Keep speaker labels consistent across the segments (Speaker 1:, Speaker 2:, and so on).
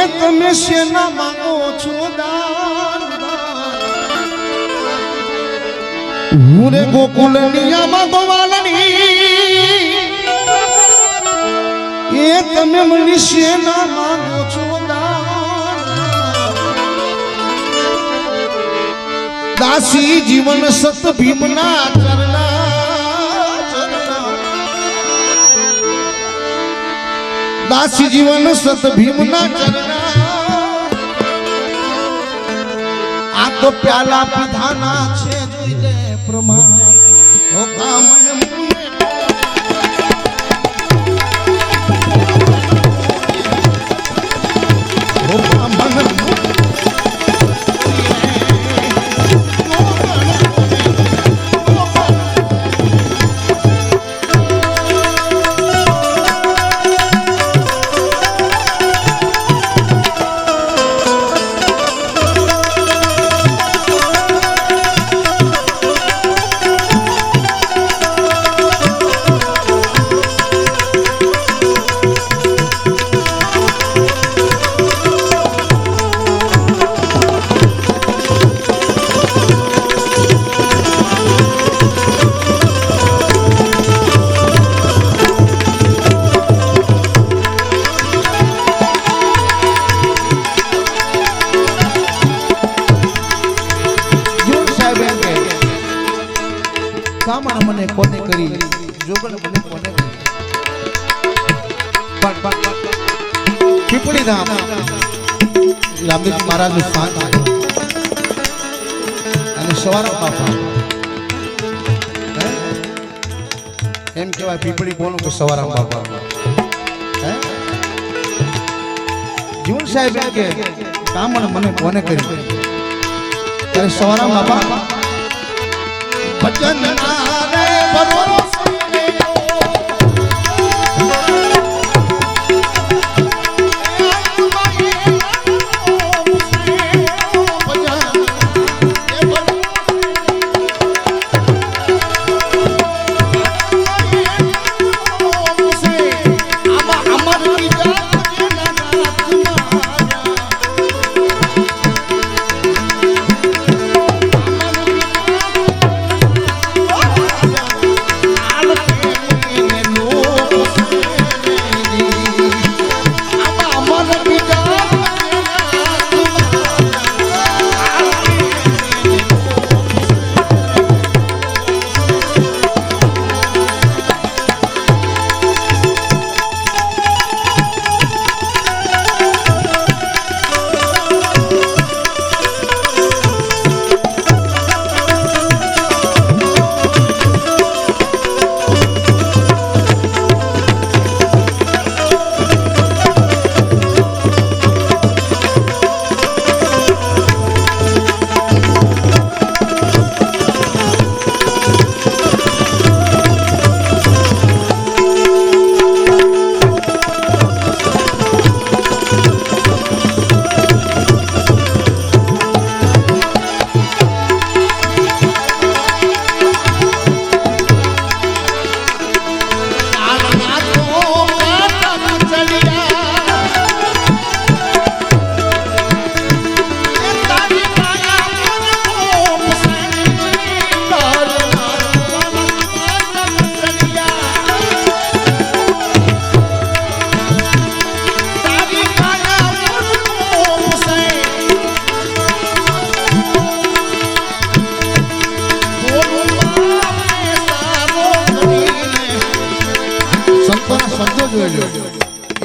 Speaker 1: તમે શેના માંગો છો દાન હું રે ગોકુલ નિયામાં ગોવાલની એ તમે મને શેના માંગો છો દાન દાસી જીવન સત ભીમના ચરણા દાસી જીવન સત ભીમના ચરણા આ તો પ્યાલા પીધાના છે જોઈ લે પ્રમાણ ઓ કામણ મુને ઓ કામણ મને કોને કરી જોગણ મને કોને કરી પીપળી ધામ રામદેવ મહારાજ નું સ્થાન અને સવારા બાપા એમ કહેવાય પીપળી કોનું કે સવારા બાપા જીવન સાહેબ એમ કે કામણ મને કોને કરી ત્યારે સવારા બાપા ભજન નારે ભરોસે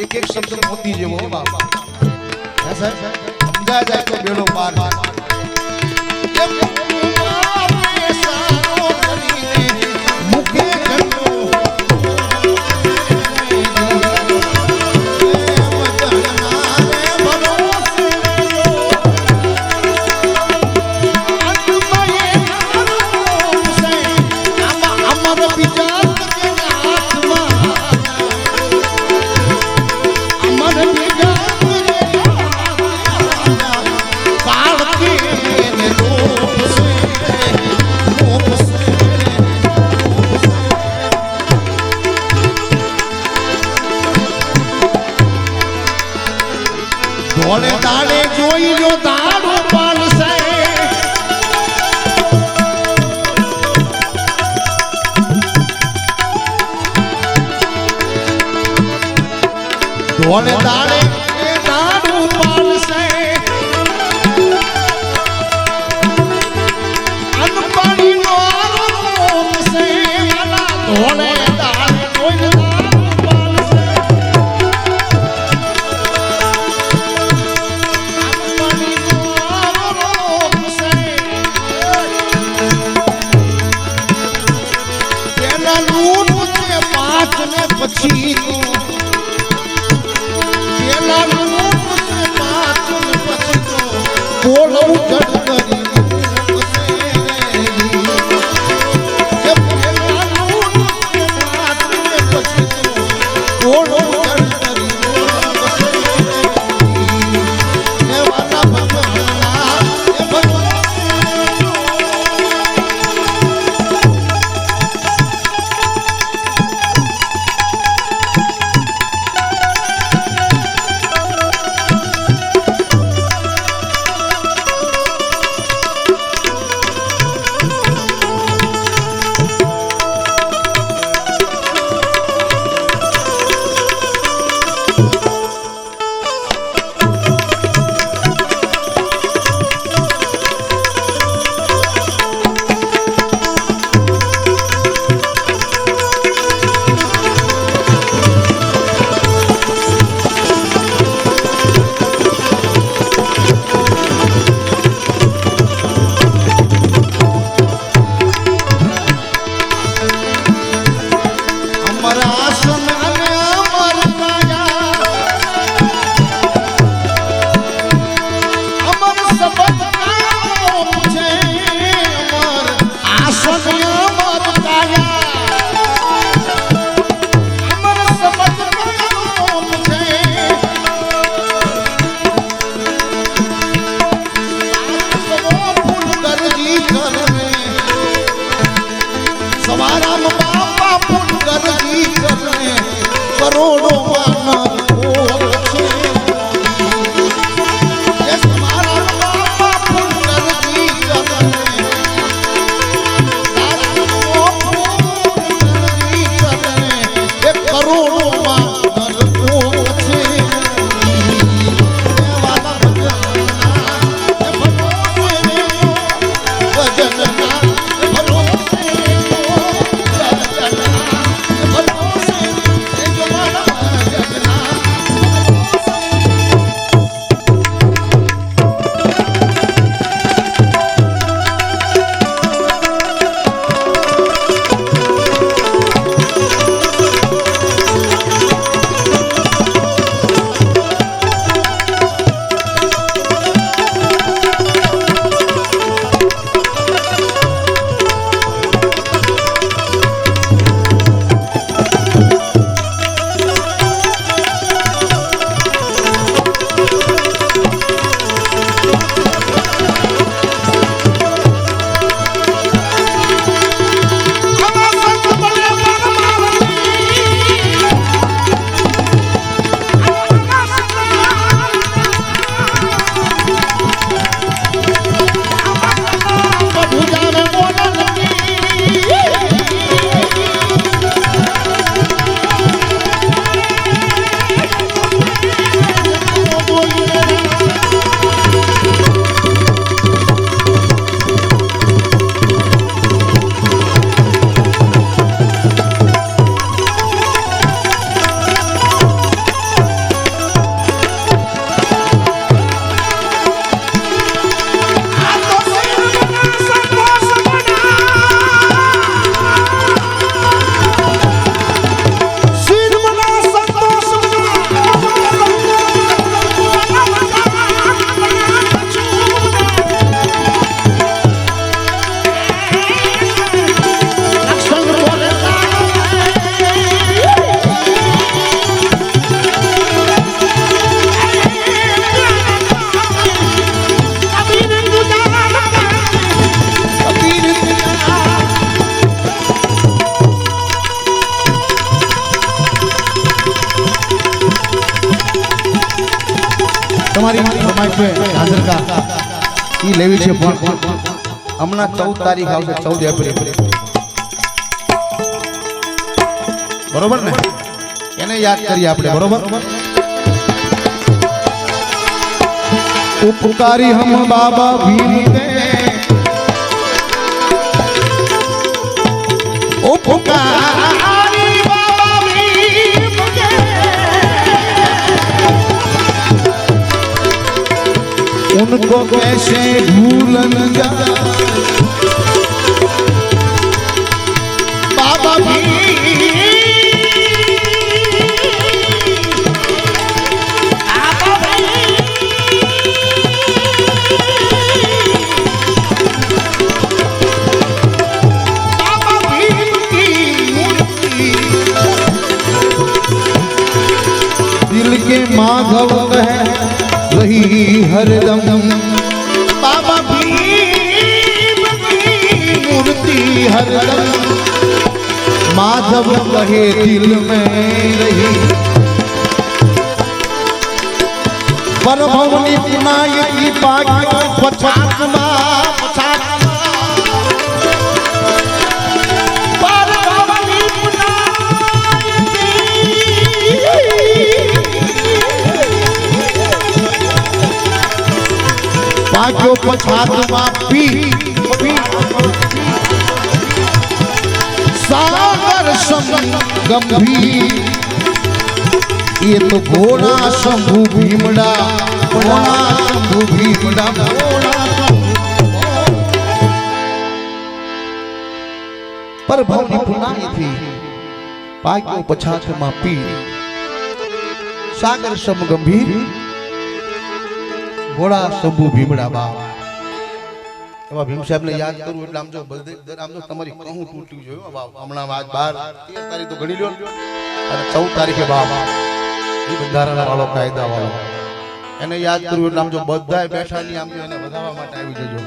Speaker 1: એક એક શબ્દ મોતી જેવો બાપા સમજાય જાય તો બેડો પાર
Speaker 2: ભારતી
Speaker 1: ધોળે દાડે એ દાડું પાલશે અનપાણીનો આરોપ છે વાલા ધોળે દાડે કોઈ દાડું પાલશે અનપાણીનો આરોપ છે તેના લૂટ છે પાંચ ને પછી તો બોલવું જડ કરી
Speaker 2: તમારી ફરમાઈશ છે હાજર કા ઈ લેવી છે પણ હમણાં 14 તારીખ આવશે 14 એપ્રિલ બરોબર ને એને યાદ કરીએ આપણે બરોબર उपकारी हम बाबा भीम के उपकारी बाबा भीम के उनको कैसे भूल न जाए बाबा भीम माधव है वही हरदम बाबा भीम की मूर्ति हरदम माधव कहे दिल में रही पर भवनी पुनाई की पागियों पछातमा जो पछातमा पी सागर सम गंभीर ये तो घोड़ा शंभु भीमड़ा घोड़ा शंभु भीमड़ा घोड़ा पर भवनी पुनाई थी पाक्यो पछातमा पी सागर सम गंभीर घोड़ा शंभु भीमड़ा बाप એવા ભીમ સાહેબને યાદ કરું એટલે આમ જો આમ જો તમારી કહું તૂટ્યું જોયું બાપ હમણાં આજ 12 તારીખ તો ગણી લ્યો અને 14 તારીખે બાપ એ બંધારણ વાળો કાયદા વાળો એને યાદ કરું એટલે આમ જો બધાય બેઠા ની આમ જો એને વધારવા માટે આવી જજો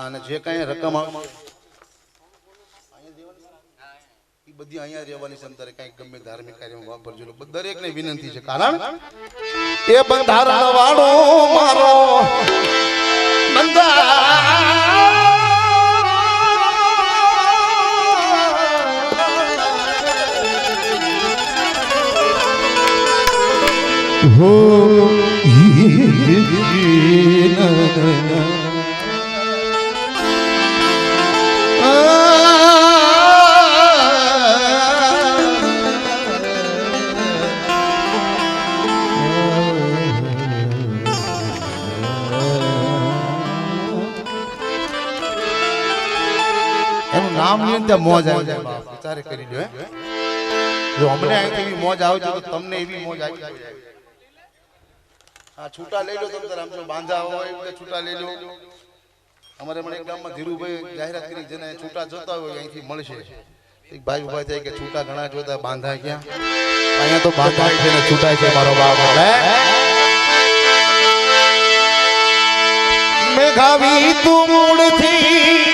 Speaker 2: અને જે કાંઈ રકમ આવે બધી અહીંયા રહેવાની સંતારે કઈ ગમે ધાર્મિક કાર્યમાં વાપરજો દરેકને વિનંતી છે કારણ એ બંધારણ વાળો મારો હો નામ ની અંદર મોજ આવી જાય બાપ વિચારે કરી લો જો અમને અહીંથી એવી મોજ આવે તો તમને એવી મોજ આવી જાય આ છૂટા લઈ લો તમે આમ જો બાંધા હોય એટલે છૂટા લઈ લો અમારે મને એક ગામમાં ધીરુભાઈ જાહેરાત કરી જેને છૂટા જોતા હોય અહીંથી મળશે એક ભાઈ ઉભા થાય કે છૂટા ઘણા જોતા બાંધા ક્યાં અહીંયા તો બાંધા છે ને છૂટા છે મારો બાપ મેઘાવી તું મૂળથી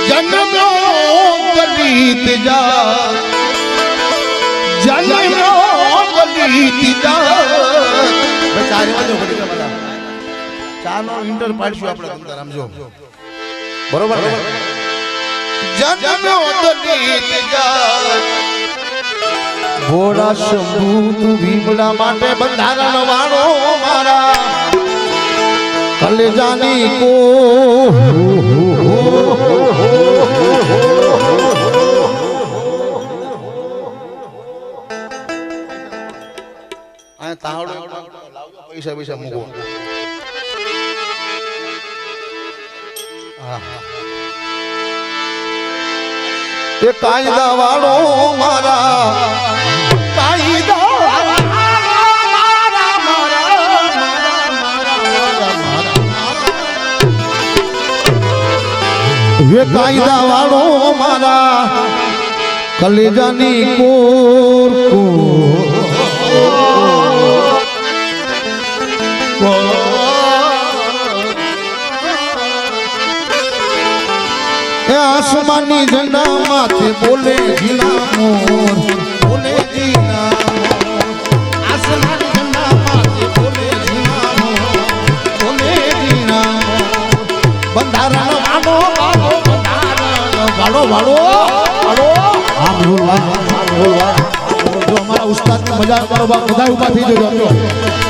Speaker 2: जन्मो गलीत जा जन्मो गलीत जा बेचारे वाले घड़ी का वाला ચાલો ઇન્ટર પાડશું આપણે તમને સમજો બરોબર ને જન્મો ગલીત જા ઘોડા શંભુ તું ભીમડા માટે બંધારણ વાળો મારા કલેજાની કો આ તાવડો પૈસા પૈસા મૂકો તે કાયદા વાળો મારા કાયદા ये कायदा वालो मारा कलेजानी कोर को आसमान
Speaker 1: આસમાની ઝંડા માથે બોલે જીના મોર બોલે જીના મોર આસમાની ઝંડા માથે બોલે જીના મોર બોલે જીના મોર બંધારણ વાળો વાળો બંધારણ વાળો વાળો વાળો આ બોલવા જો અમારા ઉસ્તાદની મજા કરો બધા ઊભા થઈ જજો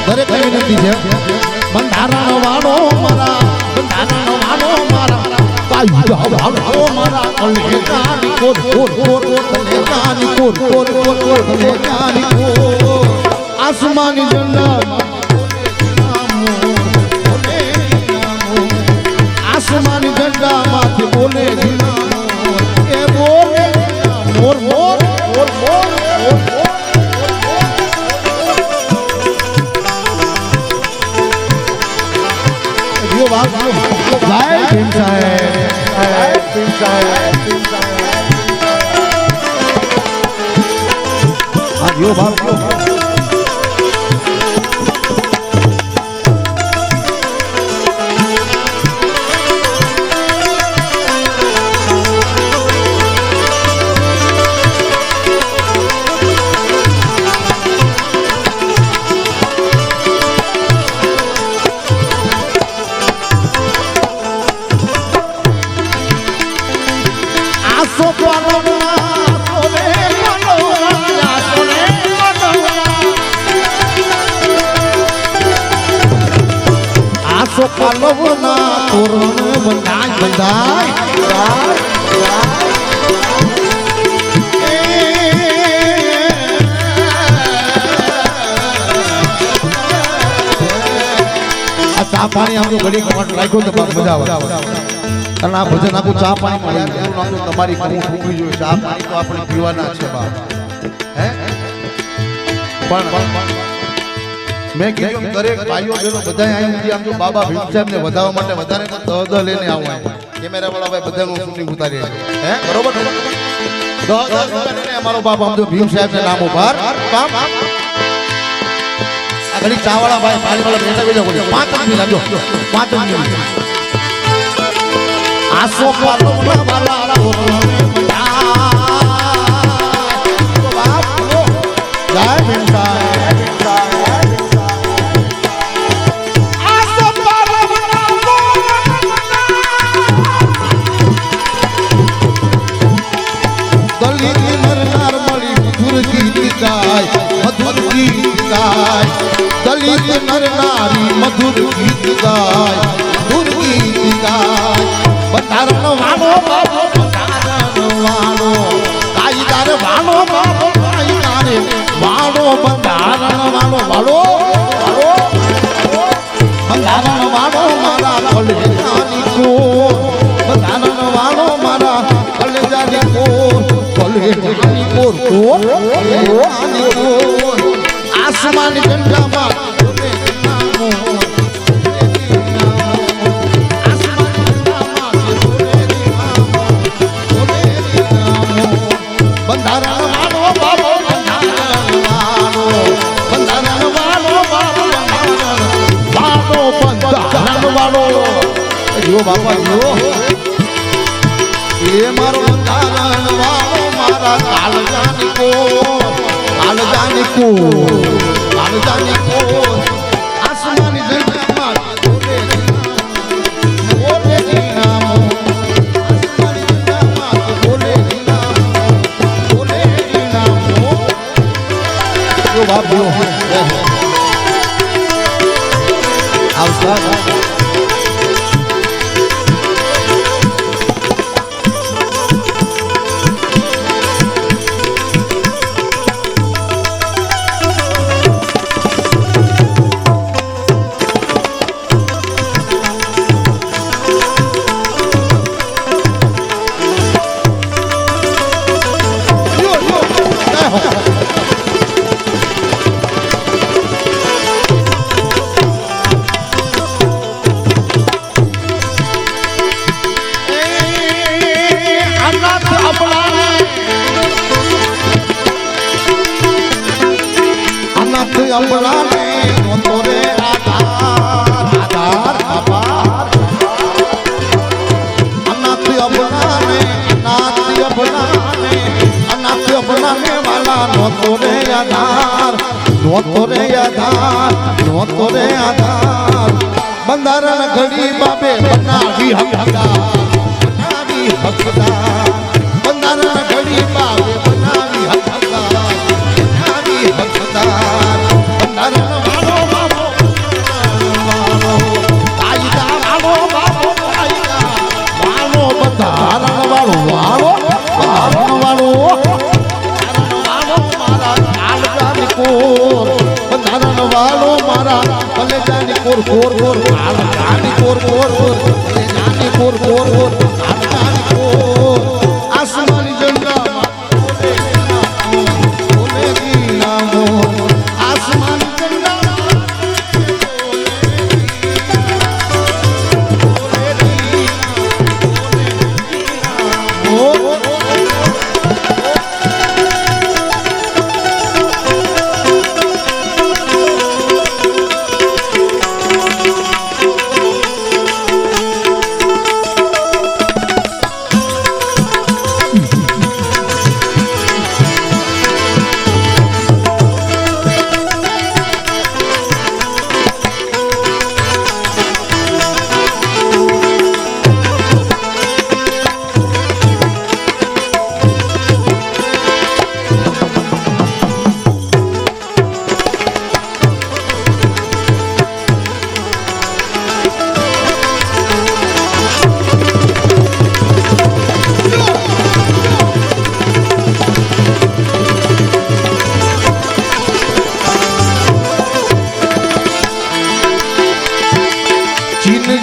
Speaker 1: દરેક વિનંતી છે બંધારણ વાળો મારા બંધારણ વાળો મારા કાઈ મારા કલેજાની કોર કોર કોર કલેજાની કોર કોર કોર કોર કલેજાની કોર આસમાની ઝંડા આસમાની ઝંડા માથે બોલે એ બોલે મોર મોર મોર મોર ભાઈ ભીમ સાહેબ હા જો બાપ પાલવના તોરણ બંધાય બંધાય આ ચા પાણી આમ તો ઘડી કમાટ રાખ્યો તો મજા આવે અને આ ભજન આખું ચા પાણી મળી તમારી કું ફૂંકવી જોઈએ ચા પાણી તો આપણે પીવાના છે બાપ હે પણ મેં કીધું દરેક ભાઈઓ બહેનો બધા અહીં આમ તો બાબા ભીમ સાહેબ ને વધારવા માટે વધારે તો દહ લઈને આવું કેમેરા વાળા ભાઈ બધાનું શૂટિંગ ઉતારી હે બરોબર દહ અમારો બાપ આમ તો ભીમ સાહેબ ને નામ ઉપર કામ આ ઘડી ચા વાળા ભાઈ પાણી વાળા બેઠા બેઠા 5 મિનિટ આપજો 5 મિનિટ આસો પાલો વાલા જય ભીમ સાહેબ મધુર ગીત ગાય દલિત નર નારી મધુર ગીત ગાય મધુર ગીત ગાય બંધારણ વાળો બાબો બંધારણ વાળો કાયદાર વાળો બાબો કાયદાર વાળો બંધારણ વાળો વાળો બંધારણ વાળો મારા કલેજાની કોર બંધારણ વાળો મારા કલેજાની કોર કલેજાની કોર કોર આસમાની ઝંડામાં બંધારણ વાળો બાબો બંધારણ વાળો બાબો બંધારણ વાળો જો બાપા જો એ મારો બંધારણ વાળો મારા કાળજાની કોર કાળજાની કોર કાળજાની કોર આસમાની ઝંડામાં બોલે જીના આસમાની ઝંડામાં બોલે જીના જો બાપ જો આવતા અંબલાને નોતરે આધાર આધાર અપાર અનાથ અંબલાને અનાથ નહોતો રે આધાર, નહોતો રે આધાર, નહોતો રે આધાર. બંધારણ ઘડી બાપે બનાવી હકદાર, બનાવી હકદાર. બંધારણ ઘડી બાપે બનાવી હકદાર, બનાવી હકદાર. બંધારણ વાળો બાપો વાળો, કાયદા વાળો બાપો કાયદા વાળો. બંધારણ વાળો વાળો, બંધારણ વાળો બંધારણ વાળો મારા કલેજાની કોર કોર કોર, કાળજાની કોર કોર કોર, કલેજાની કોર કોર કોર, કાળજાની કોર. આસમાની ઝંડામાં બોલે જીના મોર, આસમાની ઝંડામાં બોલે જીના મોર.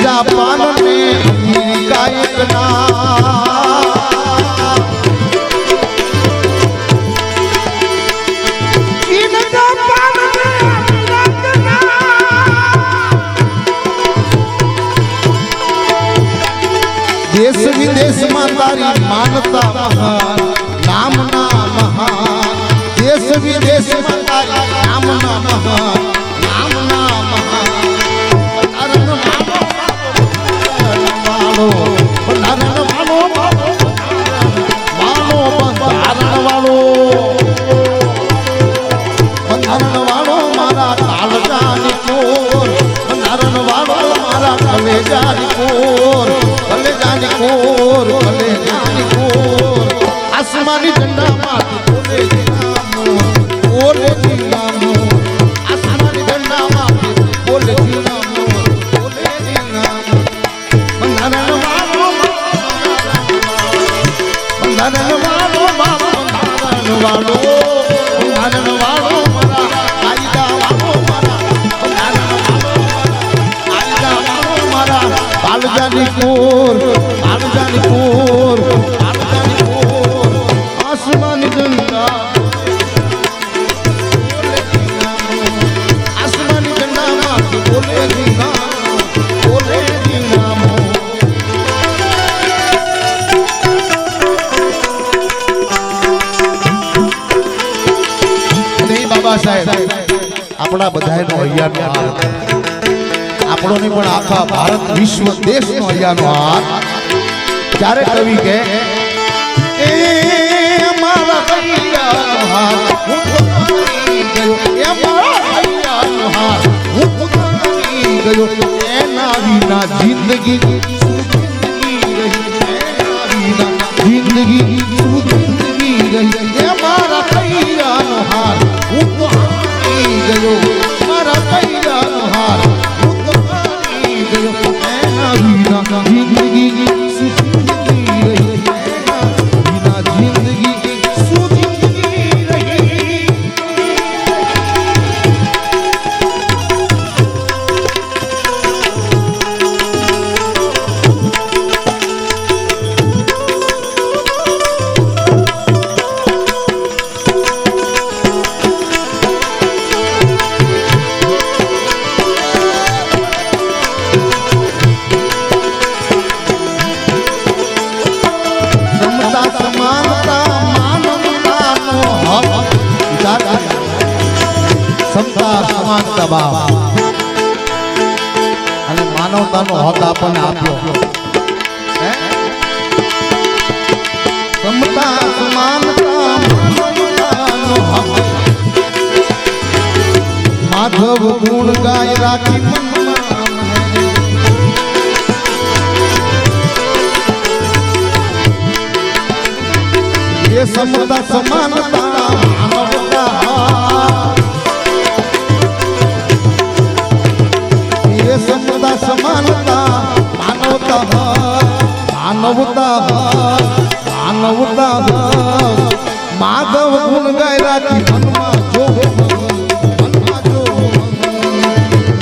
Speaker 1: जापान में अमेरिका एक चीन जापान में अमेरिका देश विदेश में तारी मानता महान, नाम ना महान. देश विदेश में तारी नाम ना महान, नाम ना महान. બંધારણ વાળો વાળો, બંધારણ વાળો, બંધારણ વાળો મારા કાળજાની કોર, બંધારણ વાળો મારા કલેજાની કોર, કલેજાની કોર, કલેજાની કોર. આસમાની ઝંડામાં બોલે જીના મોર, બોલે જીના મોર. આસમાની ઝંડામાં બોલે જીના મોર, બોલે જીના મોર. બંધારણ વાળો, બંધારણ વાળો, બંધારણ વાળો, બંધારણ વાળો મારા કાયદા વાળો, મારા બંધારણ વાળો, કાયદા વાળો મારા કાળજાની કોર, કાળજાની કોર, કાળજાની કોર. આસમાની ઝંડા આસમાની ઝંડામાં બોલે જીના બોલે જીના મોર. બાબા સાહેબ આપણા બધાનો હૈયાનો હાર, આપણો નહીં પણ આખા ભારત વિશ્વ દેશનો હૈયાનો હાર. જ્યારે કવિ કે એ મારા હૈયાનો હાર હું પોતાની ગયો, એ મારા હૈયાનો હાર હું પોતાની ગયો. એના વિના જિંદગી શું જિંદગી રહી, એના વિના જિંદગી શું જિંદગી રહી. એ મારા હૈયાનો હાર હું તો હારી ગયો, મારા હૈયાનો હાર હું તો હારી ગયો. એના વિના જિંદગી શું જિંદગી રહી, એના વિના જિંદગી શું જિંદગી રહી. સમતા સમાનતા ભાવ અને માનવતાનો હક આપણને આપ્યો. સમતા સમાનતા માનવતાનો હક માધવ ગુણ ગાય રાખી મનમાં એ સમતા સમાનતા માનવતા એ સમતા સમાનતા માનવતા માનવતા માનવતા માધવ ગુણ ગાય રાખી મનમાં જો મનમાં જો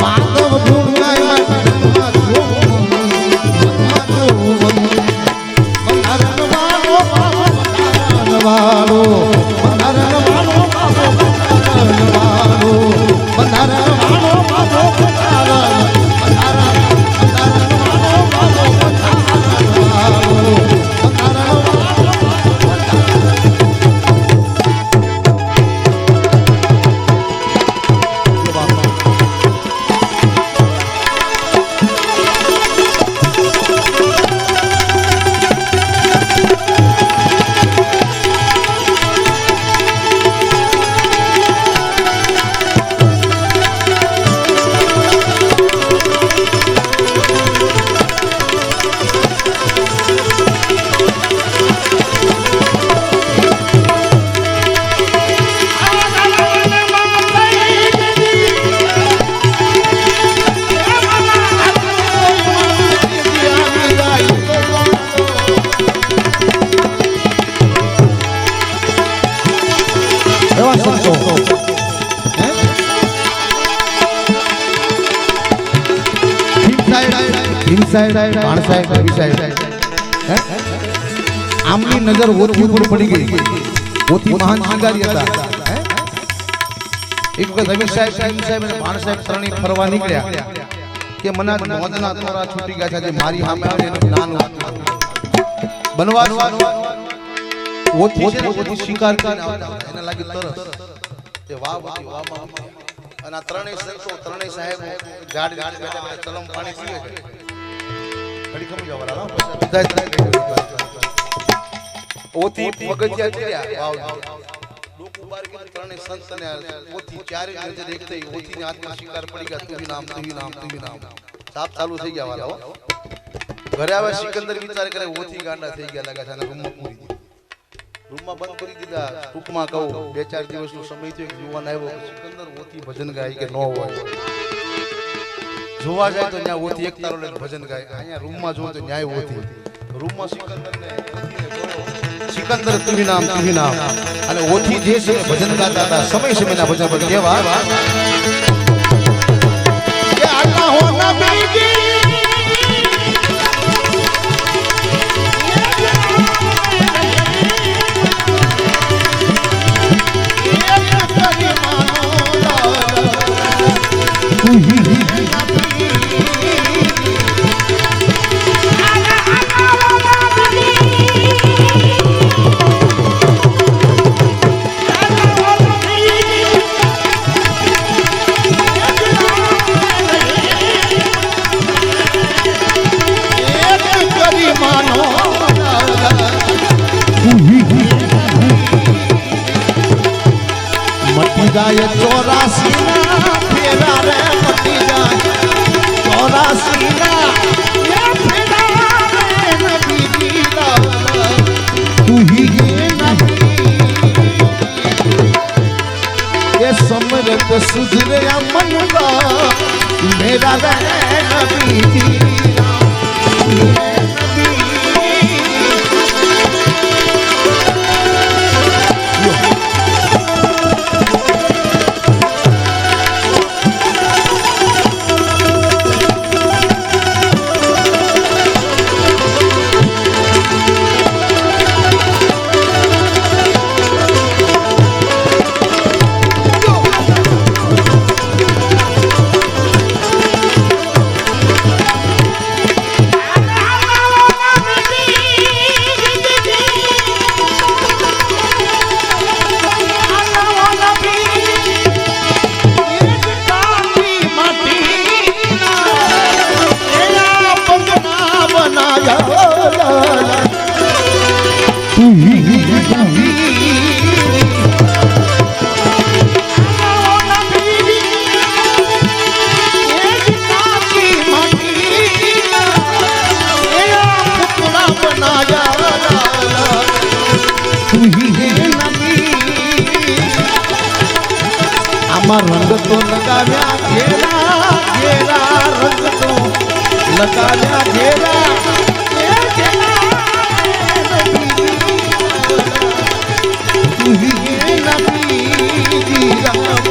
Speaker 1: માધવ ગુણ ગાય રાખી મનમાં જો મનમાં જો બંધારણવાળો બંધારણવાળો બંધારણવાળો બંધારણવાળો બંધારણવાળો આમની નજર ઓથી ઉપર પડી ગઈ ઓથી મહાન શિકારી હતા એક વખત રવિ સાહેબ અને ભાણ સાહેબ ત્રણેય ફરવા નીકળ્યા કે મને મોજના તોરા છૂટી ગયા છે જે મારી સામે આવે એનું જ્ઞાન બનવા ઓથી છે ઓથી શિકાર કરીને આવતા એને લાગી તરસ કે વાહ વાહ વાહ અને આ ત્રણેય સંતો ત્રણેય સાહેબ ઝાડ બેઠા ચલમ પાણી પીવે છે ઘડી ખમી જાવ વાળા ઓથી પગથિયા ચડ્યા વાવ લોક ઉબાર કે ત્રણેય સંતને ઓથી ચારે નજર એક થઈ ઓથીની હાથમાં શિકાર પડી ગયા તું નામ સાપ ચાલુ થઈ ગયા વાળા ઘરે આવે સિકંદર વિચાર કરે ઓથી ગાંડા થઈ ગયા લાગે છે અને રૂમમાં પૂરી રૂમમાં બંધ કરી દીધા ટૂંકમાં કહું 2-4 દિવસનો સમય થયો એક યુવાન આવ્યો સિકંદર ઓથી ભજન ગાય કે ન હોય જોવા જાય તો ત્યાં ઓથી એક તારો લઈને ભજન ગાય અહીંયા રૂમમાં જોવો તો ન્યાય ઓથી રૂમમાં સિકંદર તુહી નામ અને ઓથી જે છે ભજન ગાતા હતા સમય સમયના ભજન પર કેવા કે અલ્લાહ નબી જાય 84 ના ફેરા રે મટી જાય 84 ના ફેરા રે નબી દીલા તું હી ये समरत सुधरे मन का मेरा रे नबी दीला માં રંગ તો લગાવ્યા ઘેરા ઘેરા રંગ તો લગાવ્યા ઘેરા તું હી નબી રામ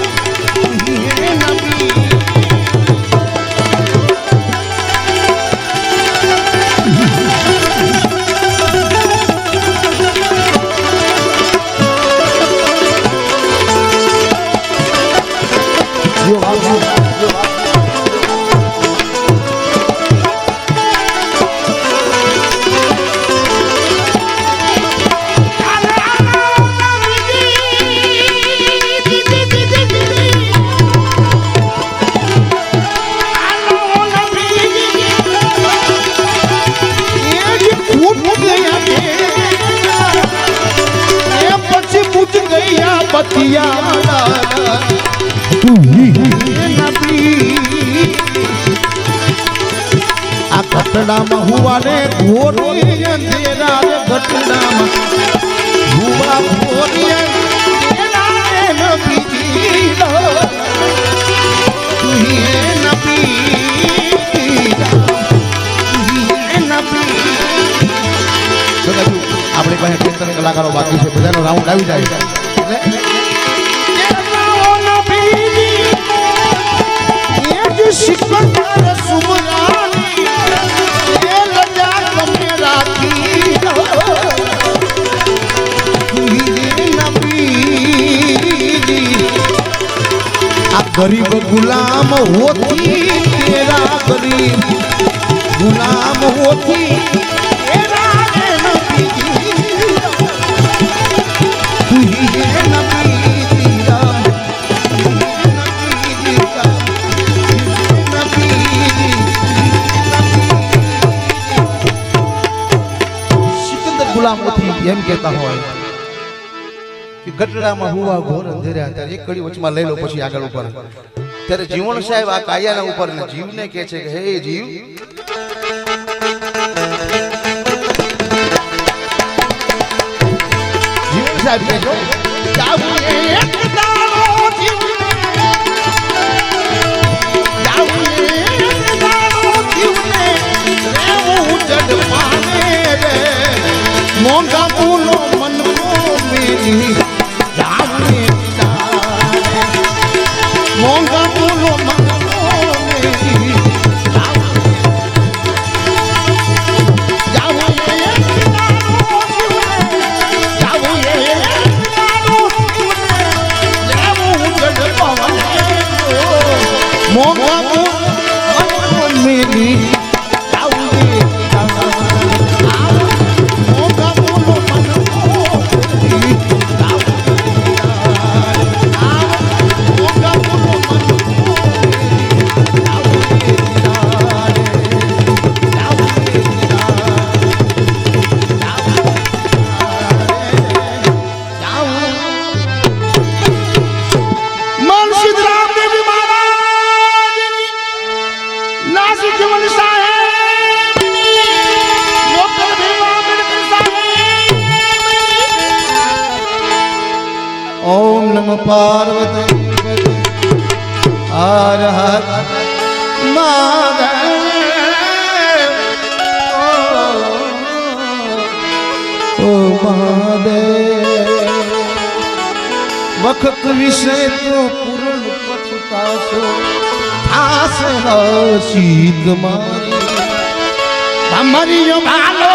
Speaker 1: તું હી નબી આ ઘટડામાં હુવાને ઘોરી અંધેરા ઘટડામાં હુવા ઘોરી અંધેરા નબી આપણે પાસે 3 કલાકારો બાકી છે બધાનો રાઉન્ડ આવી જાય સિકંદર સુમરાની એ લજા તમે રાખી આ ગરીબ ગુલામ હોતી તેરા ગરીબ ગુલામ હોતી તેરા નબી તું હી નબી એમ કહેતા હોય કે ગટડામાં હુવા ઘોર અંધેર્યા ત્યારે એક કડી વચમાં લઈ લો પછી આગળ ઉપર ત્યારે જીવણ સાહેબ આ કાયાના ઉપર ને જીવને કહે છે કે હે જીવ જીવણ સાહેબ કહેજો જાવું એક દાડો જીવને જાવું એક દાડો જીવને રેવું જડ પાને રે મોંઘા બોલો મન મેરી જાવે મોંઘા બોલો મન મેરી મોંઘા બોલો મન મેરી ओम नमः पार्वती हर हर महादेव ओ महादेव वक्त विषय तो पूर्ण पछताशो आसे शीत मारी हमारी जो भालो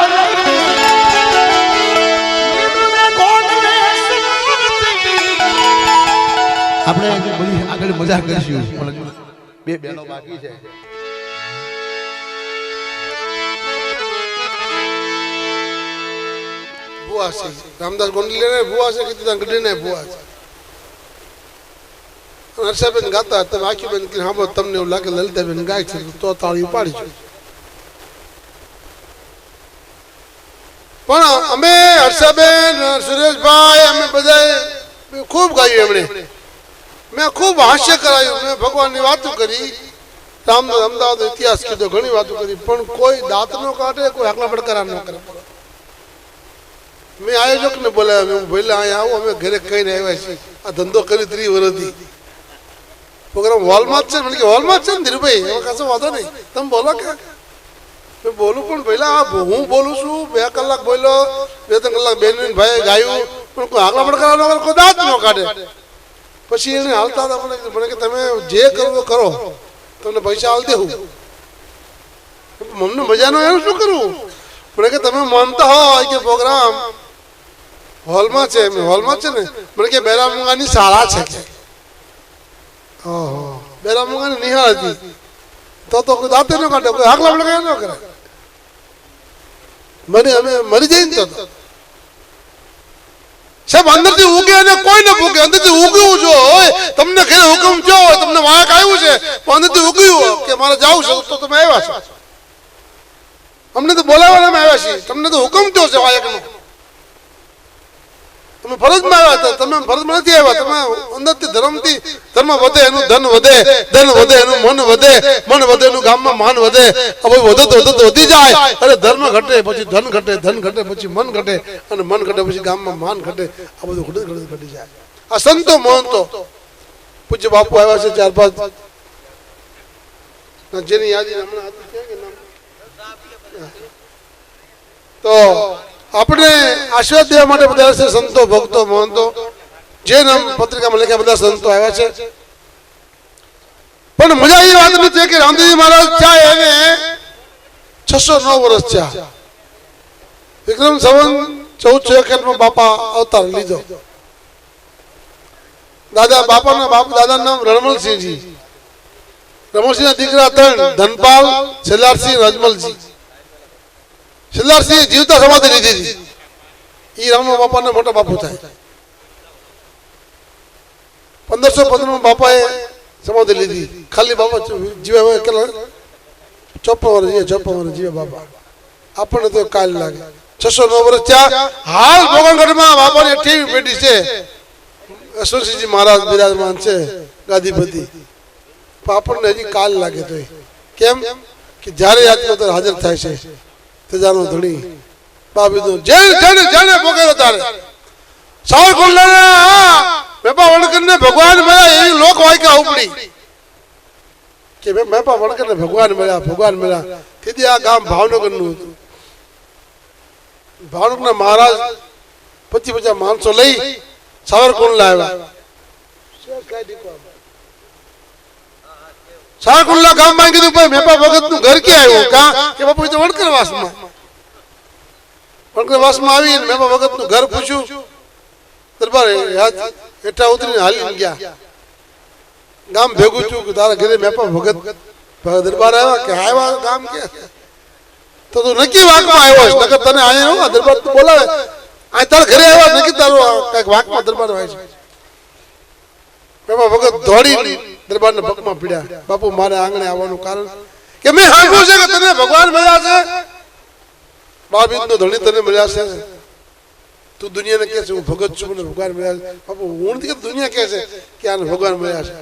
Speaker 1: આપણે બધી આગળ મજા કરીશું પણ બે બેનો બાકી છે
Speaker 3: ભુવા છે રામદાસ ગોંડલે ને ભુવા છે કે ગઢે ને ભુવા છે હર્ષાબેન ગાતા તમે આખીબેન કે હા તમને એવું લાગે લલિતાબેન ગાય છે તો તાળી ઉપાડીશું પણ અમે હર્ષાબેન સુરેશભાઈ અમે બધા ખૂબ ગાયું એમણે મેં ખૂબ હાસ્ય કરાયું મેં ભગવાનની વાતો કરી અમદાવાદ ઇતિહાસ કીધો ઘણી વાતો કરી પણ કોઈ દાંત નો કાઢે કોઈ આકલા પડકારા ન કરે મેં આયોજકને બોલાવ્યા મેં ભલે અહીંયા આવો અમે ઘરે કહીને આવ્યા છીએ આ ધંધો કરી 30 વર્ષથી પ્રોગ્રામ હોલમાં જ છે મને કે હોલમાં જ છે ને ધીરુભાઈ એમાં કશો વાંધો નહીં તમે બોલો કે મેં બોલું પણ પહેલા હું બોલું છું 2 કલાક બોલ્યો 2-3 કલાક બેન ભાઈ ગાયું પણ કોઈ આગલા પડકારવાનો કોઈ દાંત ન કાઢે પછી એને હાલતા હતા મને કે તમે જે કરવો કરો તમને પૈસા હાલ દેવું મને મજાનો એનું શું કરવું મને કે તમે માનતા હોય કે પ્રોગ્રામ હોલમાં છે હોલમાં છે ને મને કે બેરા મુંગાની શાળા છે કે ઓહો બેરા મુંગાની નિહાળ હતી તો કોઈ દાંતે ન કાઢે કોઈ આગલા પડકાર ન કરે મને અમે મરી જઈને તો સાહેબ અંદરથી ઉગે અને કોઈ ન ભૂગે અંદરથી ઉગ્યું જો હોય તમને ઘરે હુકમ થયો હોય તમને વાયક આવ્યું છે તો અંદરથી ઉગ્યું કે મારે જાવું છે તો તમે આવ્યા છો અમને તો બોલાવવા અમે આવ્યા છીએ તમને તો હુકમ થયો છે વાયકનો તમે ફરજમાં આવ્યા હતા તમે ફરજમાં નથી આવ્યા તમે અંદરથી ધર્મથી ધર્મ વધે એનું ધન વધે એનું મન વધે એનું ગામમાં માન વધે હવે વધે તો વધી જાય અરે ધર્મ ઘટે પછી ધન ઘટે પછી મન ઘટે અને મન ઘટે પછી ગામમાં માન ઘટે આ બધું ઘટી જાય આ સંતો મહંતો પૂજ્ય બાપુ આવ્યા છે 4-5 જેની યાદી હમણાં હતી કે નામ તો આપણે આશીર્વાદ દેવા માટે બધા છે સંતો ભક્તો મહંતો જે નામ પત્રિકામાં લખ્યા બધા સંતો આવ્યા છે પણ મજા એ વાત નથી કે રામદેવજી મહારાજ થયા એને 609 વર્ષ થયા વિક્રમ સંવત 1461 બાપા અવતાર લીધો બાપાના બાપ દાદાનું નામ રણમલસિંહજી રમણસિંહના દીકરા 3 ધનપાલ છેલ્લારસિંહ રાજમલજી છેલ્લારસિંહ જીવતા સમાધિ લીધી હતી એ રામ બાપાને મોટા બાપુ થાય 1515 બાપાએ સમાધિ લીધી ખાલી બાપા જીવ્યા કેટલા 54 વર્ષ જીવ્યા બાપા આપણને તો કાલ લાગે 609 વર્ષ થયા હાલ ભોગણગઢમાં બાપાની 28મી પેઢી છે અશ્વસિંહજી મહારાજ બિરાજમાન છે ગાદીપતિ આપણને હજી કાલ લાગે તો કેમ કે જ્યારે યાદ કરતો હાજર થાય છે તેજાનો ધણી બાબીનો જેને ભોગવ્યો તારે સાવરકુંડલાના મેપા વણકરને ભગવાન મળ્યા એવી લોક વાયકા ઉપડી કે મેપા વણકરને ભગવાન મળ્યા તેથી આ ગામ ભાવનગરનું હતું ભાવનગરના મહારાજ 25-50 માણસો લઈ સાવરકુંડલા આવ્યા સાવરકુંડલા ગામમાં કીધું ભાઈ મેપા ભગતનું ઘર ક્યાં આવ્યું કા કે બાપુ તો વણકરવાસમાં આવીને મેપા ભગતનું ઘર પૂછ્યું દરબાર હેઠા ઉતરીને હાલીને ગયા ગામ ભેગું છું કે તારા ઘરે મેપા ભગત દરબાર આવ્યા કે આવ્યા ગામ કે તો તું નક્કી વાંકમાં આવ્યો છે નકર તને અહીંયા દરબાર તું બોલાવે આ તારા ઘરે આવ્યા નક્કી તારું કઈક વાંકમાં દરબાર હોય છે મેપા ભગત દોડી દરબારના પગમાં પીડ્યા બાપુ મારે આંગણે આવવાનું કારણ કે મેં સાંભળ્યું છે કે તને ભગવાન મળ્યા છે બાબીનો ધણી તને મળ્યા છે તું દુનિયાને કહે છે હું ભગત છું મને ભગવાન મળ્યા છે બાપુ હું નથી કે દુનિયા કહે છે કે આને ભગવાન મળ્યા છે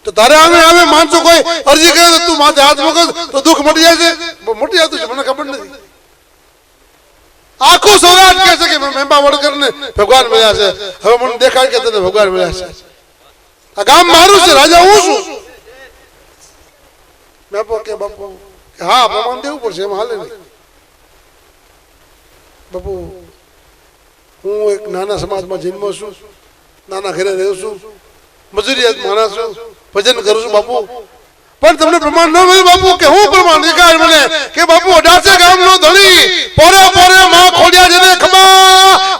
Speaker 3: તો તારે આંગણે આવે માણસો કોઈ અરજી કરે તો તું માથે હાથ મૂકે તો દુઃખ મટી જાય છે મટી જતું છે મને ખબર નથી આખું સૌરાષ્ટ્ર કહે છે કે મેંબા વડકરને ભગવાન મળ્યા છે હવે મને દેખાય કે તને ભગવાન મળ્યા છે આ ગામ મારું છે રાજા હું છું મેપો કે બાપુ હા પ્રમાણ દેવું પડશે એમાં હાલે નહીં બાપુ હું એક નાના સમાજમાં જન્મો છું નાના ઘરે રહું છું મજૂરિયાત માણસ છું ભજન કરું છું બાપુ પણ તમને પ્રમાણ ન મળ્યું બાપુ કે હું પ્રમાણ દેખાય મને કે બાપુ 18 ગામનો ધણી પોરે માં ખોડિયા જેને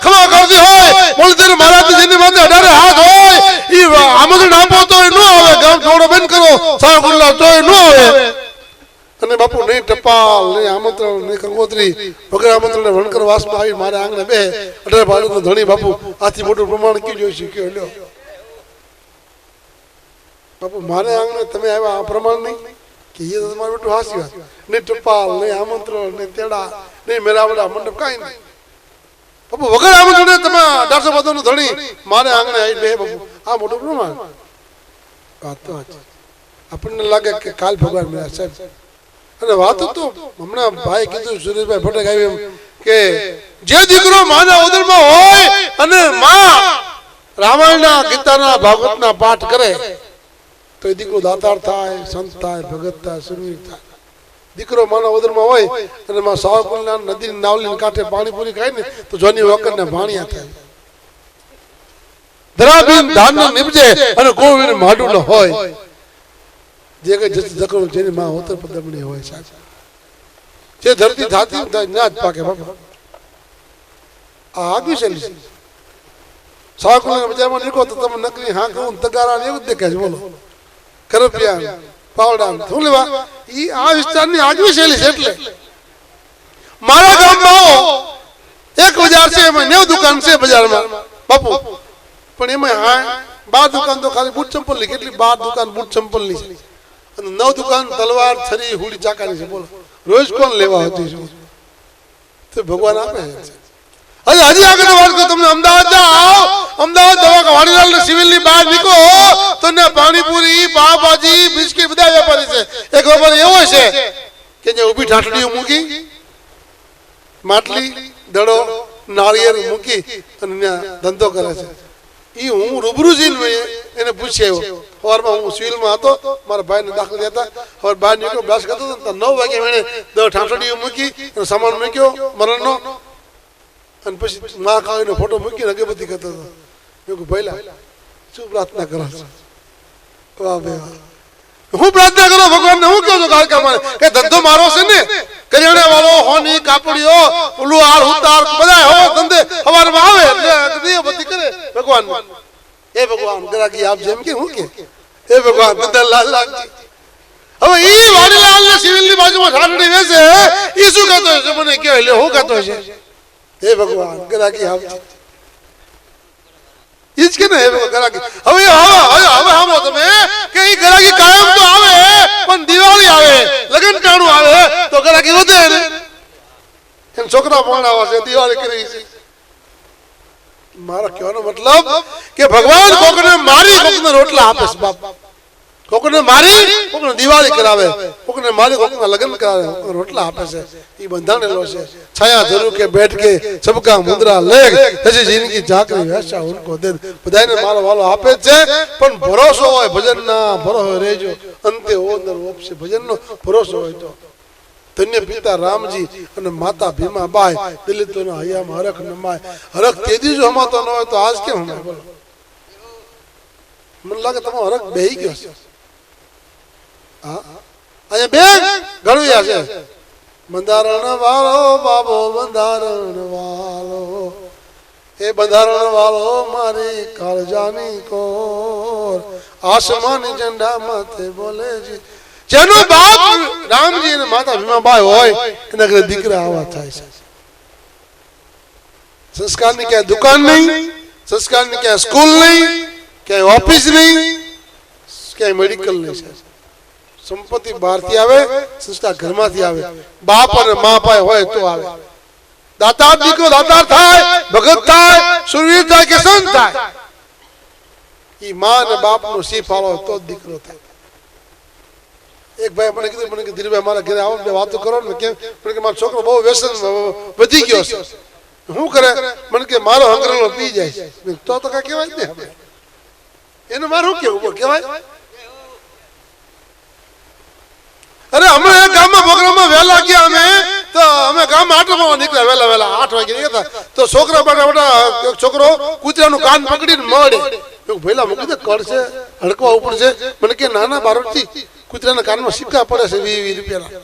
Speaker 3: ખમા કરતી હોય બોલતેર મહારાજ જેની માથે 18 હાથ હોય ઈ આમંત્રણ આપો તો ન આવે ગામ થોડો બંધ કરો સાવરકુંડલા તોય ન આવે અને બાપુ નહીં ટપાલ નહીં આમંત્રણ નહીં કંકોત્રી વગર આમંત્રણ વણકર વાસમાં આવી મારે આંગણે બે 18 ભાડુનો ધણી બાપુ આથી મોટું પ્રમાણ કયું જોઈ શીખ્યો લ્યો બાપુ મારે આંગણે તમે આવ્યા આ પ્રમાણ નહીં કે એ તો તમારું બેટું હાસી વાત નહીં ટપાલ નહીં આમંત્રણ નહીં તેડા નહીં મેળાવડા મંડપ કાંઈ નહીં બાપુ વગર આમંત્રણે તમે 18 ભાડુનો ધણી મારે આંગણે આવી બે બાપુ આ મોટું પ્રમાણ વાત તો આપણને લાગે કે કાલ ભગવાન મળ્યા સાહેબ અને વાત તો હમણાં ભાઈ કીધું સુરેશભાઈ ફટક આવ્યું કે જે દીકરો માના ઉદરમાં હોય અને માં રામાયણના ગીતાના ભાગવતના પાઠ કરે તો એ દીકરો દાતાર થાય, સંત થાય, ભગત થાય, સુરવીર થાય. દીકરો માના ઉદરમાં હોય અને માં સાવકુલના નદીની નાવલીને કાંઠે પાણીપુરી ખાય ને તો જોની વખતને ભાણિયા થાય. ધરાબીન ધાન નિપજે અને ગોવીને માડું ન હોય. જે કઈ જકડું જેની માં હોતર પદમણી હોય સાહેબ. જે ધરતી થાતી થાય ના જ પાકે બાપા. આ આગવી શૈલી છે. સાવકુલના બજારમાં નીકળો તો તમે નકરી હા કહું તગારા એવું જ દેખાય છે. બોલો કરપિયા પાવડા શું લેવા ઈ આ વિસ્તારની આગવી શૈલી છે. એટલે મારા ગામમાં એક બજાર છે, એમાં 9 દુકાન છે બજારમાં બાપુ, પણ એમાં હા 12 દુકાન તો ખાલી બૂટ ચંપલની, કેટલી 12 દુકાન બૂટ ચંપલની છે અને 9 દુકાન તલવાર છરી હુડી ચાકાની છે. બોલો રોજ કોણ લેવા હતી શું? તો ભગવાન આપે છે. હજી આગળ વાત કરું તમને. અમદાવાદ જાઓ, અમદાવાદ દવા વાડીલાલ સિવિલ ની બહાર નીકળો તો ને પાણીપુરી, પાવભાજી, બિસ્કિટ બધા વેપારી છે. એક વેપારી એવો છે કે જે ઊભી ઠાઠડીઓ મૂકી, માટલી, દડો, નાળિયેર મૂકી અને ત્યાં ધંધો કરે છે. એ હું રૂબરૂ જઈને એને પૂછી આવ્યો. સવારમાં હું સિવિલમાં હતો, મારા ભાઈને દાખલ થયા હતા. હવે બહાર નીકળ્યો, બ્રશ કરતો હતો, 9 વાગે એને 10 ઠાઠડીઓ મૂકી અને સામાન મૂક્યો મરણનો. અને પછી મહાકાળીનો ફોટો મૂકીને અગરબત્તી કરતો હતો. મેં કહ્યું ભઈલા શું પ્રાર્થના કરો છો? વાહ ભાઈ વાહ. હું પ્રાર્થના કરો ભગવાનને, હું કહું છું કાળકા મારે કે ધંધો મારો છે ને, કરિયાણા વાળો, હોની, કાપડીઓ, ઓલું હાર ઉતાર બધા હો ધંધે સવારમાં આવે એટલે દીવબત્તી કરે ભગવાન. એ ભગવાન ગરાગી આપ જેમ કે હું કે એ ભગવાન ધંધા લાલ લાગજી. હવે ઈ વાડીલાલ ને સિવિલ ની બાજુમાં ઠાઠડી વેચે, ઈ શું કહેતો હશે મને કહે, એટલે હું કહેતો હશે હે ભગવાન ગરાગી આપજો. ઈ જ કે ને હે ગરાગી. હવે સાંભળો તમે કે ઈ ગરાગી કાયમ તો આવે, પણ દિવાળી આવે, લગન ટાણું આવે તો ગરાગી વધે ને. એમ છોકરા પરણાવા છે, દિવાળી કરી છે. મારો કહેવાનો મતલબ કે ભગવાન કોકને મારી કોકને રોટલા આપે છે બાપ. કોકને મારી કોકને દિવાળી કરાવે, કોકને મારી કોકને લગ્ન કરાવે, કોકને રોટલા આપે છે. એ બંધાણેલો છે. છાયા જરૂર કે બેઠ કે સબકા મુદ્રા લેગ જૈસી જિંદગી ચાકરી વૈસા ઉनको દે. બધાને મારો વાલો આપે છે, પણ ભરોસો હોય ભજનના, ભરોસો રહેજો અંતે ઓ અંદર ઓપશે. ભજનનો ભરોસો હોય તો. ધન્ય પિતા રામજી અને માતા ભીમા બાઈ દલિતોના હૈયામાં હરખ નમાય. હરખ તેદી જો હમાતો ન હોય તો આજ કેમ હમાય? બોલો મને લાગે તમારો હરખ બેહી ગયો છે. અહીંયા બે ઘડુયા છે. બંધારણ વાળો બાબો, બંધારણ વાળો, એ બંધારણ વાળો મારી કાળજાની કોર, આસમાની ઝંડા માથે બોલે છે. જેનો બાપ રામજી અને માતા ભીમાબાઈ હોય એના ઘરે દીકરા આવા થાય છે. સંસ્કારની ક્યાંય દુકાન નહીં, સંસ્કારની ક્યાંય સ્કૂલ નહીં, ક્યાંય ઓફિસ નહીં, ક્યાંય મેડિકલ નહીં. સંપત્તિ બહારથી આવે, સંસ્કાર ઘરમાંથી આવે. બાપ અને મા પાય હોય તો આવે. દાતાર દીકરો દાતાર થાય, ભગત થાય, સુરવીર થાય કે સંત થાય. એ મા અને બાપનો સિંહ ફાળો તો જ દીકરો થાય. એક ભાઈ મને કીધું, મને કે ધીરુભાઈ મારા ઘરે આવો ને વાતો કરો ને. કેમ? મને કે મારો છોકરો બહુ વ્યસન વધી ગયો છે. શું કરે? મને કે મારો હંગરેલો પી જાય. તો કઈ કહેવાય ને, એને મારે શું કેવું કહેવાય? અરે હમણાં એક ગામમાં પ્રોગ્રામમાં વહેલા ગયા અમે, તો અમે ગામમાં આટો નીકળ્યા વહેલા 8 વાગે નીકળ્યા. તો છોકરા બેઠા છોકરો કૂતરાનું કાન પકડીને મળે. ભેલા મૂકી દે, કરશે હડકવા ઉપર છે. મને કે નાના બારોટથી કૂતરાના કાનમાં સિક્કા પડે છે 20 રૂપિયાના.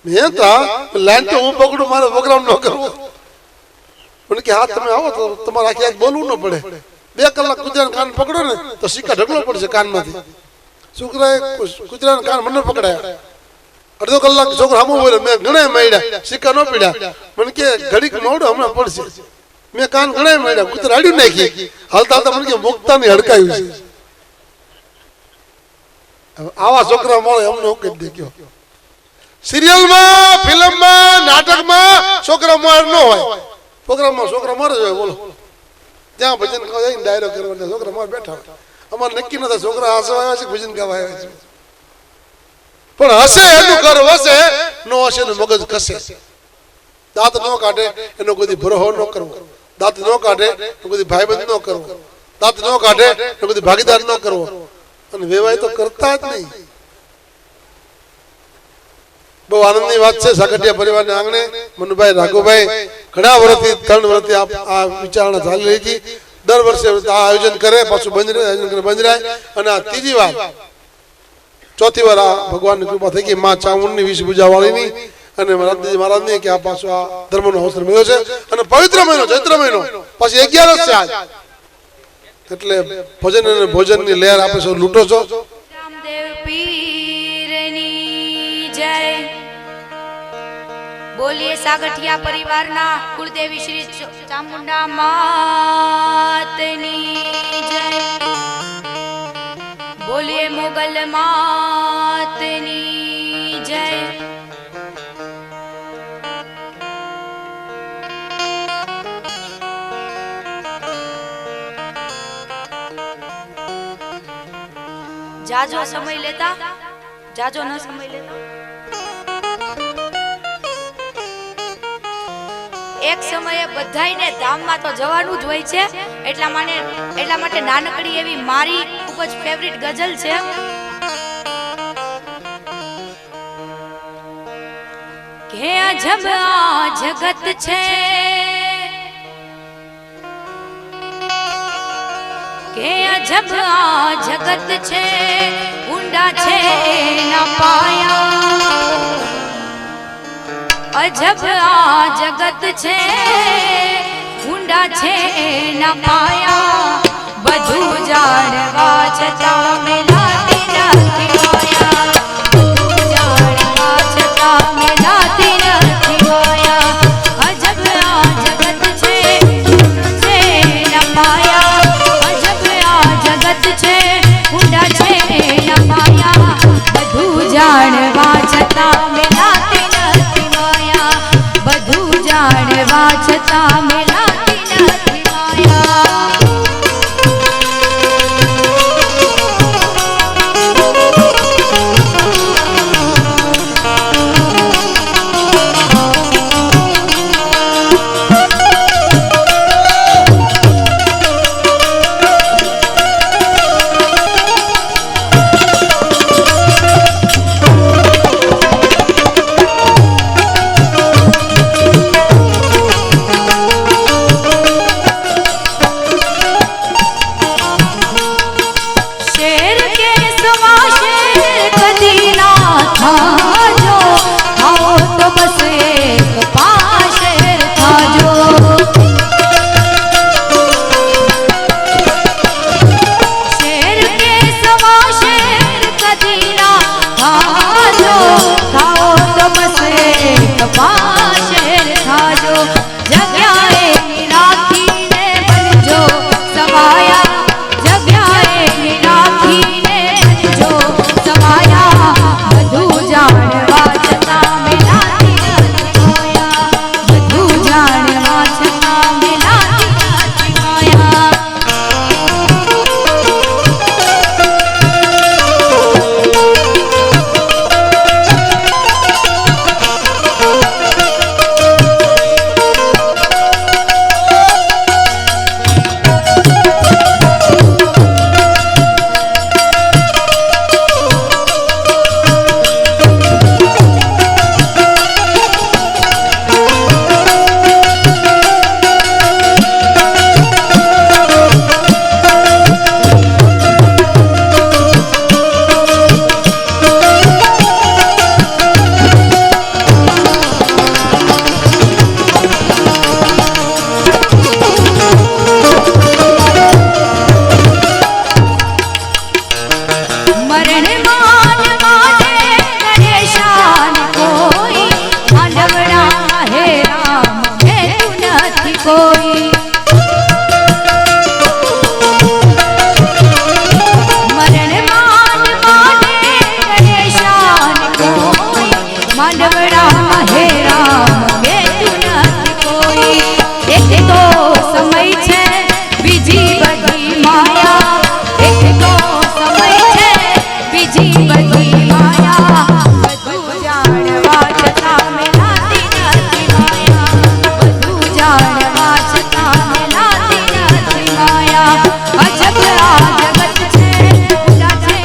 Speaker 3: મેં તો લાઈન તો હું પકડું, મારો પ્રોગ્રામ ન કરવો. મને કે હા તમે આવો તો તમારે આખી આજ બોલવું ન પડે. 2 કલાક કૂતરાનું કાન પકડો ને તો સિક્કા ઢગલો પડશે કાનમાંથી. છોકરાએ કૂતરાના કાન મને પકડાયા. અડધો કલાક છોકરો સામો બોલ્યો. મેં ઘણા મળ્યા, સિક્કા ન પીડ્યા. મને કે ઘડીક મોડો હમણાં પડશે. મેં કાન ઘણા મળ્યા, કૂતરા અડ્યું નાખી. હાલતા હાલતા મને કે મુક્તાની હડકાયું છે. આવા છોકરા મળે અમને હું કહી દે. કયો સિરિયલમાં, ફિલ્મમાં, નાટકમાં છોકરા માર ન હોય, પ્રોગ્રામમાં છોકરા મારે જ હોય. બોલો ત્યાં ભજન ગાવા ડાયરો કરવા છોકરા માર બેઠા હોય. અમારે નક્કી નથી છોકરા હસવા આવ્યા છે ભજન ગાવા આવ્યા છે. પણ હશે એનું ઘર વસે, નો હશે એનું મગજ કસે. દાંત ન કાઢે એનો કોઈ ભરોહો ન કરવો. દાંત ન કાઢે એનો કોઈ ભાઈબંધ ન કરવો. દાંત ન કાઢે એનો કોઈ ભાગીદાર ન કરવો. અને વેવાય તો કરતા જ નહીં. બહુ આનંદની વાત છે. સાકટિયા પરિવારને આંગણે મનુભાઈ રાઘુભાઈ ઘણા વર્ષથી 3 વર્ષથી આ વિચારણા ચાલી રહી હતી. દર વર્ષે આ આયોજન કરે, પાછું બંધ રહે, આયોજન કરે બંધ રહે. અને આ ત્રીજી વાર, ચોથી વાર આ ભગવાનની કૃપા થઈ ગઈ માં ચામુંડની વિષ પૂજા વાળીની અને મહારાજની કે આ પાછો આ ધર્મનો અવસર મળ્યો છે. અને પવિત્ર મહિનો ચૈત્ર મહિનો પાછી 11 છે આજ, એટલે ભજન અને ભોજનની લહેર આપે સૌ લૂંટો છો.
Speaker 4: રામદેવ પીરની જય. બોલીએ સાગઠિયા પરિવારના કુળદેવી શ્રી ચામુંડા માતની જય. બોલીએ મોગલ માતની જય. જાજો સમય લેતા, જાજો ન સમય લેતા. એક સમયે બધાયને ધામમાં તો જવાનું જ હોય છે. એટલા માટે નાનકડી એવી મારી ખૂબ જ ફેવરિટ ગઝલ છે. કે અજબ આ જગત છે, કે અજબ આ જગત છે, ઊંડા છે ના પાયા. અજબ આ જગત છે, ઊંડા છે ના પાયા. બધું જાણવા છતાં મેલાતી નથી માયા. બધું જાણવા છતાં મેલાતી નથી માયા. અજબ આ જગત છે, ના પાયા. અજબ આ જગત છે, ઊંડા છે ના પાયા. બધું જાણવા છતાં મેલાતી નથી માયા. બધું જાણવા છતાં મેલાતી નથી માયા. અજબ આ જગત છે, ઊંડા છે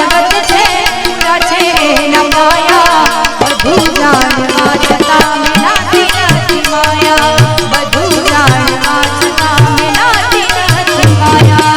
Speaker 4: જગત છે પૂરા છે એના માયા બધું જાણવા છતાં મિલાતી નથી માયા બધું જાણવા છતાં મિલાતી નથી માયા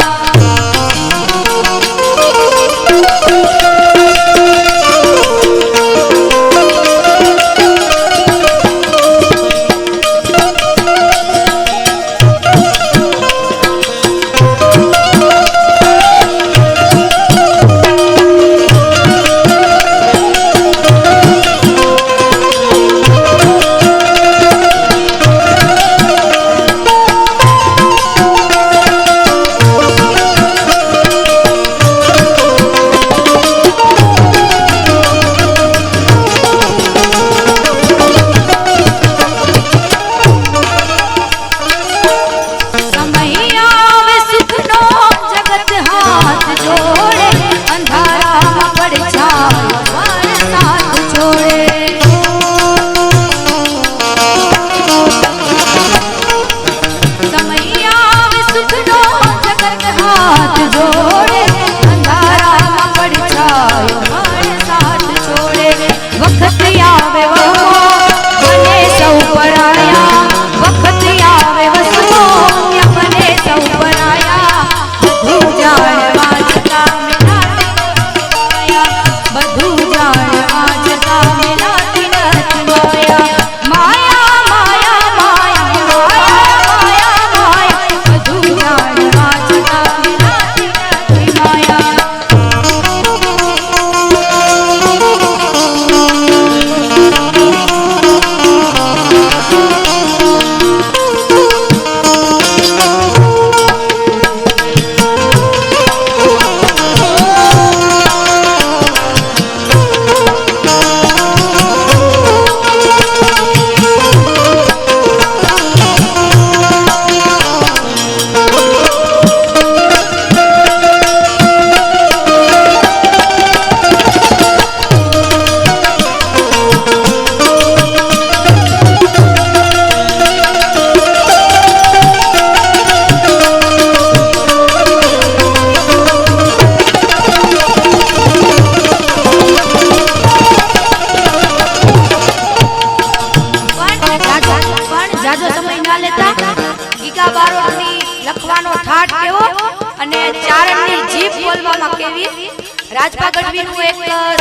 Speaker 4: રાજભા ગઢવીનું એક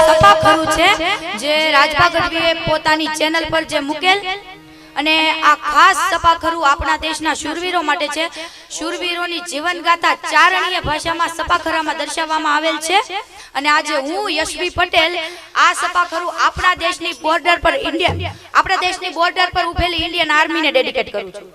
Speaker 4: સપા ખરું છે જે રાજભા ગઢવીએ પોતાની ચેનલ પર જે મૂકેલ અને આ ખાસ સપા ખરું આપણા દેશના શૂરવીરો માટે છે. શૂરવીરોની જીવન ગાથા ચારણીય ભાષામાં સપા ખરામાં દર્શાવવામાં આવેલ છે અને આજે હું યશવી પટેલ આ સપા ખરું આપણા દેશની બોર્ડર પર ઉભેલી ઇન્ડિયન આર્મીને ડેડિકેટ કરું છું.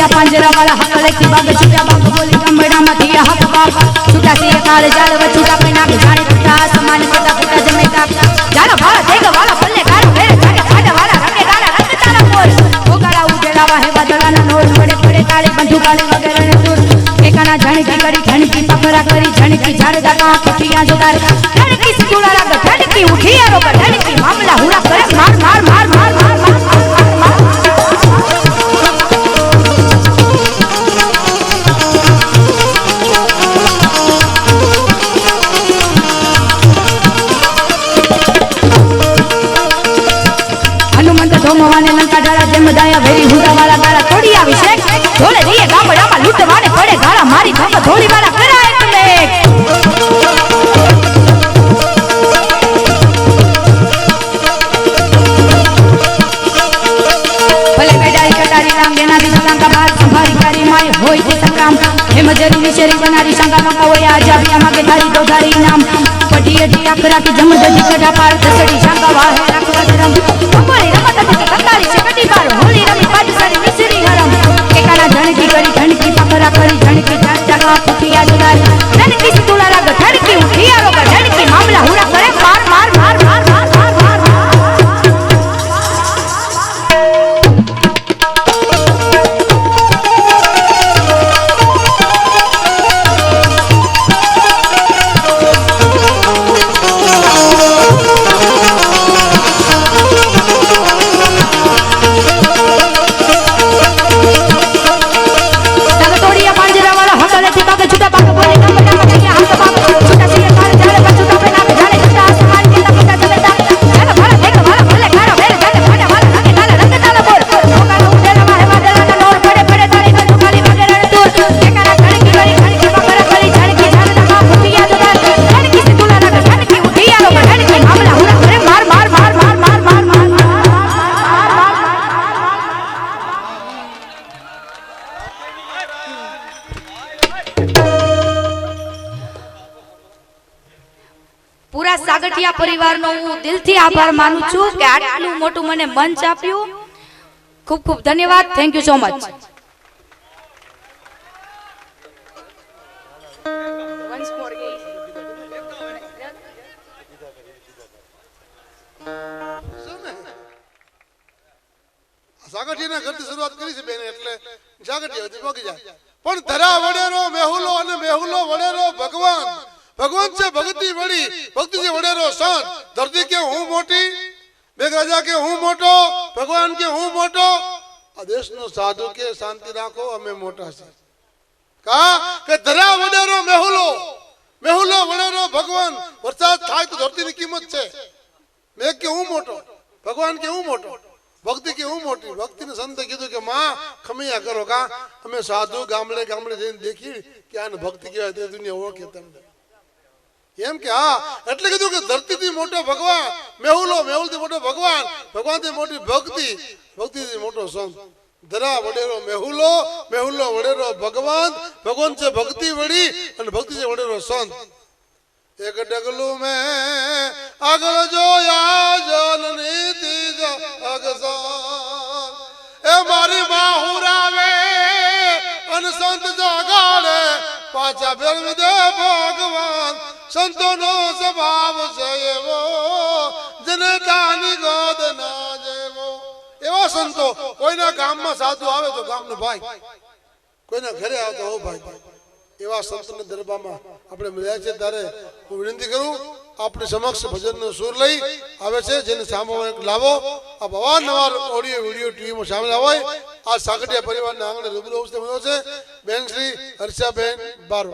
Speaker 4: પાંજરા વાળા હકલે થી બાગ છૂટા બાગ બોલી ગમડા માંથી હક બાગ છૂટા સે કાળ જાળ વ છૂટા પે નાક જાણે છૂટા સમાન કરતા ફૂટા જમે તાક જાળા વાળા દેગ વાળા પલ્લે ગાળો વેરે જાગે ફાડા વાળા રંગે ગાળા રંગ તારા મોર ઓગાળા ઉજેલા વાહે વાદળાના નોર પડે પડે કાળી બંધુ કાળી વગેરે ને દૂર એકાના ઝણકી કરી ઝણકી પકરા કરી ઝણકી ઝાડ દાકા કઠિયા જોદાર ઝણકી સુતુળા રાગ ઝણકી ઉઠિયા રોક ઝણકી મામલા હુરા કરે માર માર માર માર માર ધોમવાને લંકા ડાળા જેમ દાયા ભેરી હુડા વાળા ગાળા તોડી આવી છે ઢોલે દઈએ ગામડામાં લૂંટવાને પડે ગાળા મારી ધમ ધોળી વાળા કરાય તમે ભલે બેડારી કટારી રામ બેનારી લંકા બાર સંભારી કરી માય હોય તે સંગ્રામ હે મજરી નિશરી બનારી સંગા મકા હોય આજાબિયા માગે ધારી તો ધારી નામ પઢીએ દી આકરા કે જમ દજી કડા પાર દસડી સંગા વાહે રાખવા રમ કમળી રમત કટારી છે કટી બાર હોલી રમી પાટી સારી મિસરી હરમ એકાના ઝણકી કરી ઝણકી પકરા કરી ઝણકી જાત જાગા પુઠિયા જગાર ઝણકી સુતુલા રાગ ઝણકી ઉઠિયા રોગ ઝણકી મામલા હુરા કરે માર માર માર માર માર માર માર સાગઠિયા પરિવારનો હું દિલથી આભાર માનું છું કે આટલું મોટું મને મંચ આપ્યું. ખૂબ ખૂબ ધન્યવાદ. Thank you so much.
Speaker 3: સાગઠિયાના ઘરથી શરૂઆત કરી છે બેન એટલે સાગઠિયા પહોંચી જાય. પણ ધરા વડેરો મેહુલો અને મેહુલો વડેરો ભગવાન. ભગવાન છે ભક્તિ વડી, ભક્તિ છે વડેરો સંત. ધરતી કે હું મોટી, મેઘરાજા કે હું મોટો, ભગવાન કે હું મોટો. આ દેશનો સાધુ કે શાંતિ રાખો અમે મોટા છે. કા કે ધરા વડેરો મેહુલો, મેહુલો વડેરો ભગવાન. વરસાદ થાય તો ધરતીની કિંમત છે. મેઘ કે હું મોટો, ભગવાન કે હું મોટો, ભક્તિ કે હું મોટી. ભક્તિને સંતે કીધું કે માં ખમૈયા કરો. કા અમે સાધુ ગામડે ગામડે જઈને દેખી કે આને ભક્તિ કહેવાય તે દુનિયા ઓળખે તમને એમ કે હા. એટલે કીધું કે ધરતીથી મોટો ભગવાન મેહુલો, મેહુલથી મોટો ભગવાન, ભગવાનથી મોટી ભક્તિ, ભક્તિથી મોટો સંત. ધરા વડેરો મેહુલો, મેહુલો વડેરો ભગવાન, ભગવાન છે ભક્તિ વડી અને ભક્તિ છે વડેરો સંત. એક ડગલું મેં આગળ જોયા જલની તીજ અગસાન. એ મારી માં હુરાવે અને સંત જગાડે પાછા ફેરવી દે ભગવાન. સંતોનો સ્વભાવ છે એવો જેને તાની ગોદ ના જેવો. એવા સંતો કોઈના ગામમાં સાધુ આવે તો ગામનો ભાઈ, કોઈના ઘરે આવે તો હો ભાઈ. એવા સંતોના દરબારમાં આપણે મળ્યા છે ત્યારે હું વિનંતી કરું આપણી સમક્ષ ભજનનો સુર લઈ આવે છે જેને સામે લાવો. આ અવારનવાર ઓડિયો વિડીયો ટીવીમાં સામેલ હોય. આ સાગઠિયા પરિવારના આંગણે રૂબરૂ અવસ્થા મળ્યો છે બેન શ્રી હર્ષાબેન બારો.